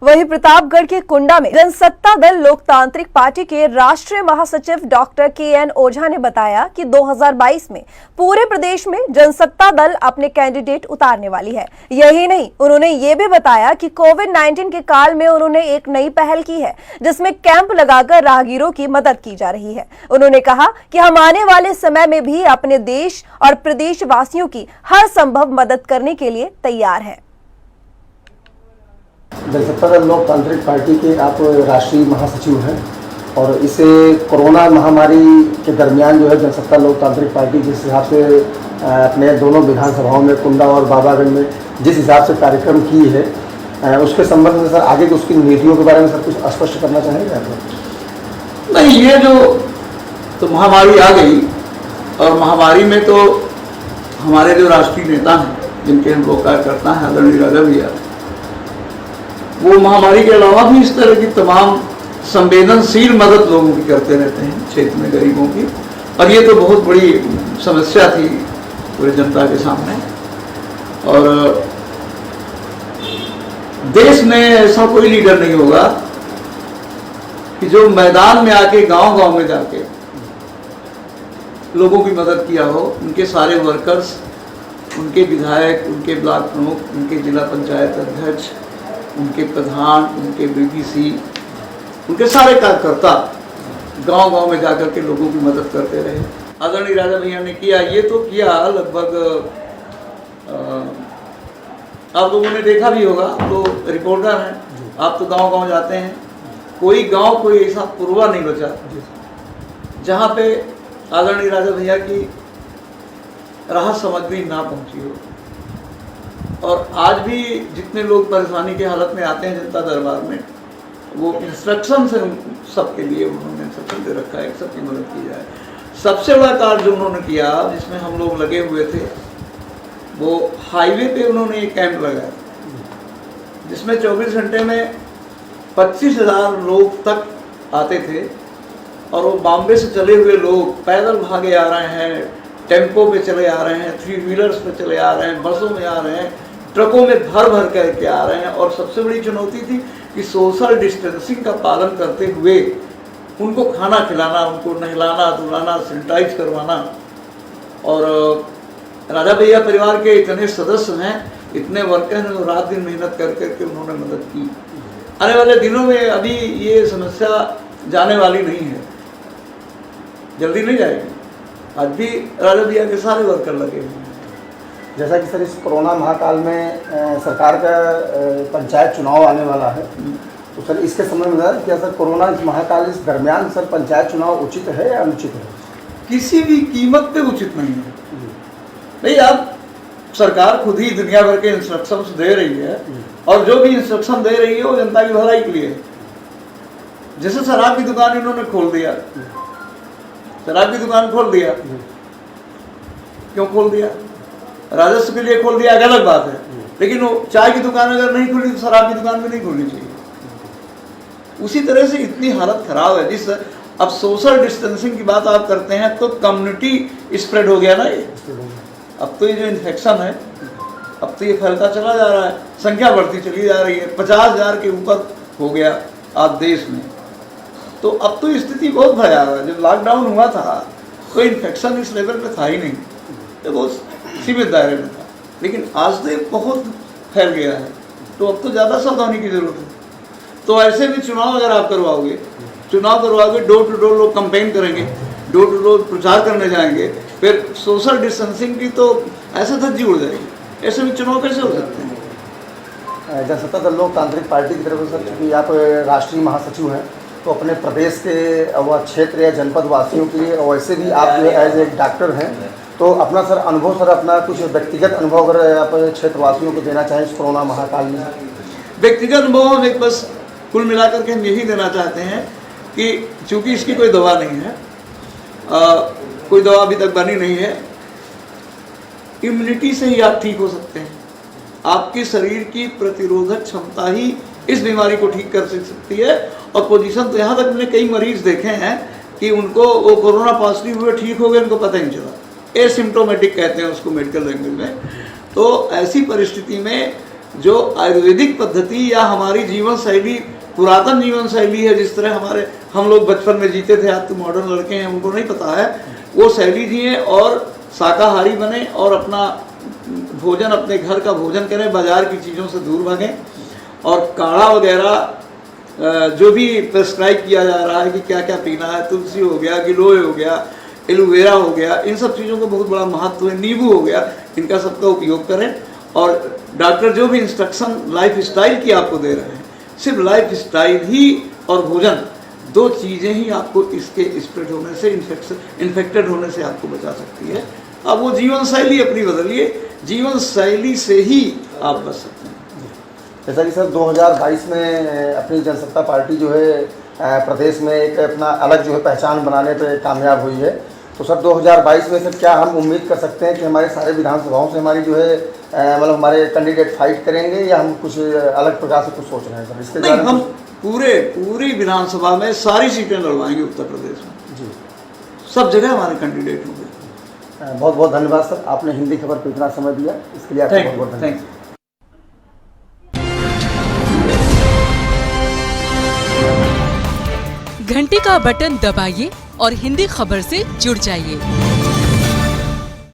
वहीं प्रतापगढ़ के कुंडा में जनसत्ता दल लोकतांत्रिक पार्टी के राष्ट्रीय महासचिव डॉक्टर के.एन. ओझा ने बताया कि 2022 में पूरे प्रदेश में जनसत्ता दल अपने कैंडिडेट उतारने वाली है। यही नहीं, उन्होंने ये भी बताया कि कोविड-19 के काल में उन्होंने एक नई पहल की है, जिसमें कैंप लगाकर राहगीरों की मदद की जा रही है। उन्होंने कहा कि हम आने वाले समय में भी अपने देश और प्रदेश वासियों की हर संभव मदद करने के लिए तैयार हैं। जनसत्ता दल लोकतांत्रिक पार्टी के आप राष्ट्रीय महासचिव हैं और इसे कोरोना महामारी के दरमियान जो है जनसत्ता लोकतांत्रिक पार्टी जिस हिसाब से अपने दोनों विधानसभाओं में कुंडा और बाबागंज में जिस हिसाब से कार्यक्रम की है उसके संबंध में सर आगे उसकी नीतियों के बारे में सर कुछ स्पष्ट करना चाहेंगे आप? नहीं, ये जो तो महामारी आ गई और महामारी में तो हमारे जो राष्ट्रीय नेता हैं जिनके हम लोग कार्यकर्ता हैं आदरणीय राजा भैया, वो महामारी के अलावा भी इस तरह की तमाम संवेदनशील मदद लोगों की करते रहते हैं क्षेत्र में गरीबों की। और ये तो बहुत बड़ी समस्या थी पूरी जनता के सामने। और देश में ऐसा कोई लीडर नहीं होगा कि जो मैदान में आके गांव-गांव में जाके लोगों की मदद किया हो। उनके सारे वर्कर्स, उनके विधायक, उनके ब्लॉक प्रमुख, उनके जिला पंचायत अध्यक्ष, उनके प्रधान, उनके बीडीसी, उनके सारे कार्यकर्ता गांव-गांव में जाकर के लोगों की मदद करते रहे। आदरणीय राजा भैया ने किया, ये तो किया लगभग आप लोगों ने देखा भी होगा, तो रिपोर्टर हैं, आप तो गांव-गांव जाते हैं, कोई गांव कोई ऐसा पूर्वा नहीं बचा जहां पे आदरणीय राजा भैया की राहत सामग्री ना पहुंची हो। और आज भी जितने लोग परेशानी की हालत में आते हैं जनता दरबार में, वो इंस्ट्रक्शन से सबके लिए उन्होंने इंस्ट्रक्शन दे रखा है, सबकी मदद की जाए। सबसे बड़ा कार्य जो उन्होंने किया जिसमें हम लोग लगे हुए थे, वो हाईवे पे उन्होंने एक कैंप लगाया जिसमें 24 घंटे में 25,000 लोग तक आते थे। और वो बॉम्बे से चले हुए लोग पैदल भागे आ रहे हैं, टेम्पो पे चले आ रहे हैं, 3 व्हीलर्स पे चले आ रहे हैं, बसों में आ रहे हैं, ट्रकों में भर भर करके आ रहे हैं। और सबसे बड़ी चुनौती थी कि सोशल डिस्टेंसिंग का पालन करते हुए उनको खाना खिलाना, उनको नहलाना धुलाना, सैनिटाइज करवाना। और राजा भैया परिवार के इतने सदस्य हैं, इतने वर्कर हैं, रात दिन मेहनत कर करके उन्होंने मदद की। आने वाले दिनों में अभी ये समस्या जाने वाली नहीं है, जल्दी नहीं जाएगी। आज भी राजा भैया के सारे वर्कर लगे हुए हैं। जैसा कि सर इस कोरोना महाकाल में सरकार का पंचायत चुनाव आने वाला है, तो सर इसके संबंध में क्या सर कोरोना महाकाल इस दरमियान सर पंचायत चुनाव उचित है या अनुचित है? किसी भी कीमत पे उचित नहीं है। नहीं, अब सरकार खुद ही दुनिया भर के इंस्ट्रक्शंस दे रही है और जो भी इंस्ट्रक्शन दे रही है वो जनता की भलाई के लिए है। जैसे शराब की दुकान इन्होंने खोल दिया, शराब की दुकान खोल दिया, क्यों खोल दिया? राजस्व के लिए खोल दिया, अलग बात है, लेकिन वो चाय की दुकान अगर नहीं खुली तो शराब की दुकान भी नहीं खोलनी चाहिए। उसी तरह से इतनी हालत खराब है। जिस अब सोशल डिस्टेंसिंग की बात आप करते हैं तो कम्युनिटी स्प्रेड हो गया ना ये। अब तो ये जो इन्फेक्शन है, अब तो ये फैलता चला जा रहा है, संख्या बढ़ती चली जा रही है, 50,000 के ऊपर हो गया आज देश में। तो अब तो स्थिति बहुत भयावह है। जब लॉकडाउन हुआ था तो इन्फेक्शन इस लेवल पे था ही नहीं, तो बहुत सीमित दायरे में था, लेकिन आज तो ये बहुत फैल गया है। तो अब तो ज़्यादा सावधानी की जरूरत है। तो ऐसे में चुनाव अगर आप करवाओगे, डोर टू डोर लोग कंपेन करेंगे, डोर टू डोर प्रचार करने जाएंगे, फिर सोशल डिस्टेंसिंग की तो ऐसे धज्जी उड़ जाएगी। ऐसे में चुनाव कैसे हो सकते हैं? जनसत्ता दल लोकतांत्रिक पार्टी की तरफ से सर क्योंकि आप राष्ट्रीय महासचिव हैं, तो अपने प्रदेश के व क्षेत्र या जनपद वासियों के लिए, वैसे भी आप जो एज एक डॉक्टर हैं, तो अपना सर अनुभव, सर अपना कुछ व्यक्तिगत अनुभव अगर आप क्षेत्रवासियों को देना चाहें इस कोरोना महाकाल में? व्यक्तिगत अनुभव हम एक बस कुल मिलाकर के हम यही देना चाहते हैं कि चूँकि इसकी कोई दवा नहीं है, कोई दवा अभी तक बनी नहीं है, इम्यूनिटी से ही आप ठीक हो सकते हैं। आपके शरीर की प्रतिरोधक क्षमता ही इस बीमारी को ठीक कर सकती है। और पोजीशन तो यहाँ तक मैंने कई मरीज देखे हैं कि उनको वो कोरोना पॉजिटिव हुए, ठीक हो गए, उनको पता ही नहीं चला। एसिम्प्टोमेटिक कहते हैं उसको मेडिकल लैंग्वेज में। तो ऐसी परिस्थिति में जो आयुर्वेदिक पद्धति या हमारी जीवन शैली, पुरातन जीवन शैली है, जिस तरह हम लोग बचपन में जीते थे, आज तो मॉडर्न लड़के हैं उनको नहीं पता है, वो शैली जिए और शाकाहारी बने और अपना भोजन, अपने घर का भोजन करें, बाजार की चीज़ों से दूर भागें। और काढ़ा वगैरह जो भी प्रेस्क्राइब किया जा रहा है कि क्या क्या पीना है, तुलसी हो गया, गिलोय हो गया, एलोवेरा हो गया, इन सब चीज़ों का बहुत बड़ा महत्व है, नींबू हो गया, इनका सबका उपयोग करें। और डॉक्टर जो भी इंस्ट्रक्शन लाइफ स्टाइल की आपको दे रहे हैं, सिर्फ लाइफ स्टाइल ही और भोजन, दो चीज़ें ही आपको इसके स्प्रेड होने से, इन्फेक्टेड होने से आपको बचा सकती है। अब वो जीवन शैली अपनी बदलिए, जीवन शैली से ही आप बच सकते हैं। जैसा कि सर 2022 में अपनी जनसत्ता पार्टी जो है प्रदेश में एक अपना अलग जो है पहचान बनाने पे कामयाब हुई है, तो सर 2022 में सर क्या हम उम्मीद कर सकते हैं कि हमारे सारे विधानसभाओं से हमारी जो है मतलब हमारे कैंडिडेट फाइट करेंगे, या हम कुछ अलग प्रकार से कुछ सोच रहे हैं सर इसके नहीं, हम पूरी विधानसभा में सारी सीटें लड़वाएंगे उत्तर प्रदेश में जी, सब जगह हमारे कैंडिडेट होंगे। बहुत बहुत धन्यवाद सर, आपने हिंदी खबर को इतना समय दिया, इसके लिए आपका बहुत बहुत धन्यवाद। Thank you. घंटी का बटन दबाइए और हिंदी खबर से जुड़ जाइए।